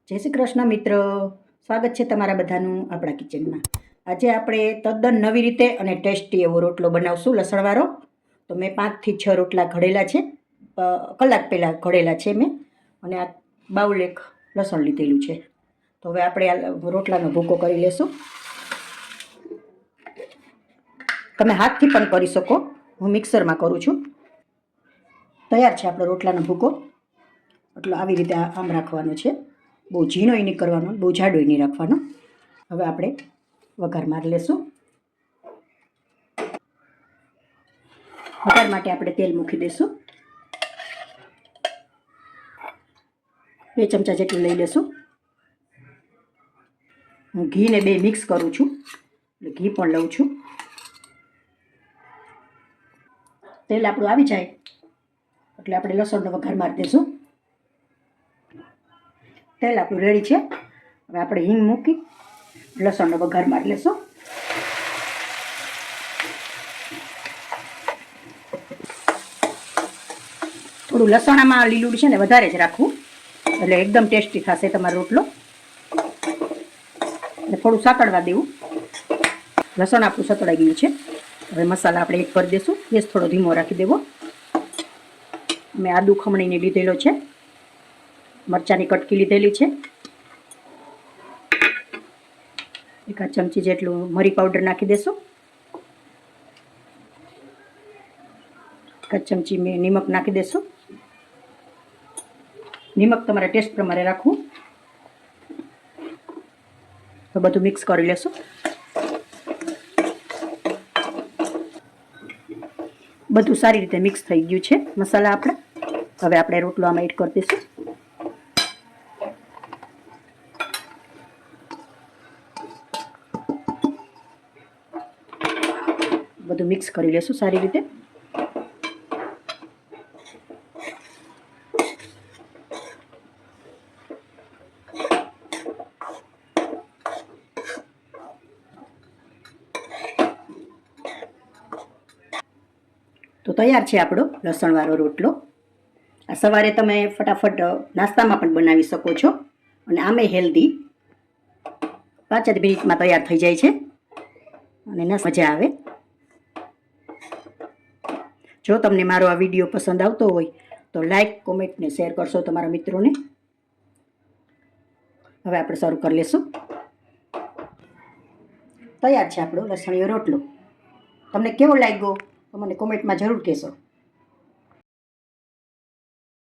જય શ્રી કૃષ્ણ મિત્રો, સ્વાગત છે તમારા બધાનું આપણા કિચનમાં. આજે આપણે તદ્દન નવી રીતે અને ટેસ્ટી એવો રોટલો બનાવશું લસણવાળો. તો મેં 5 થી 6 રોટલા ઘડેલા છે, કલાક પહેલાં ઘડેલા છે મેં, અને આ બાઉલ એક લસણ લીધેલું છે. તો હવે આપણે આ રોટલાનો ભૂકો કરી લેશું. તમે હાથથી પણ કરી શકો, હું મિક્સરમાં કરું છું. તૈયાર છે આપણો રોટલાનો ભૂકો. એટલે આવી રીતે આમ રાખવાનો છે, બહુ ઝીણોય નહીં કરવાનો, બહુ જાડોય નહીં રાખવાનો. હવે આપણે વઘાર મારી લેશું. વઘાર માટે આપણે તેલ મૂકી દઈશું. 2 ચમચા જેટલું લઈ લેશું. હું ઘીને 2 મિક્સ કરું છું, એટલે ઘી પણ લઉં છું. તેલ આપણું આવી જાય એટલે આપણે લસણનો વઘાર મારી દઈશું. તેલ આપણું રેડી છે. હવે આપણે હિંગ મૂકી લસણનો વઘાર મારી લેશું. થોડું લસણામાં લીલું છે ને વધારે જ રાખવું, એટલે એકદમ ટેસ્ટી થશે તમારો રોટલો. એટલે થોડું સાતળવા દેવું. લસણ આપણું સતળાઈ ગયું છે. હવે મસાલા આપણે એક કરી દઈશું. ગેસ થોડો ધીમો રાખી દેવો. મેં આદુ ખમણીને લીધેલો છે, મરચાંની કટકી લીધેલી છે, 1 ચમચી જેટલું મરી પાવડર નાખી દેશું. 1 ચમચી મેં નિમક નાખી દેશું. નિમક તમારા ટેસ્ટ પ્રમાણે રાખવું. તો બધું મિક્સ કરી લેશું. બધું સારી રીતે મિક્સ થઈ ગયું છે મસાલા આપણે. હવે આપણે રોટલો આમાં એડ કરી દઈશું. બધું મિક્સ કરી લેશું સારી રીતે. તો તૈયાર છે આપણો લસણવાળો રોટલો. આ સવારે તમે ફટાફટ નાસ્તામાં પણ બનાવી શકો છો, અને આમે હેલ્ધી. 5 જ મિનિટમાં તૈયાર થઈ જાય છે અને મજા આવે. જો તમને મારો આ વિડીયો પસંદ આવતો હોય તો લાઈક, કોમેન્ટ ને શેર કરશો તમારા મિત્રોને. હવે આપણે શરૂ કરી લેશું. તૈયાર છે આપણો લસણીયો રોટલો. તમને કેવો લાગ્યો તો મને કોમેન્ટમાં જરૂર કહેશો.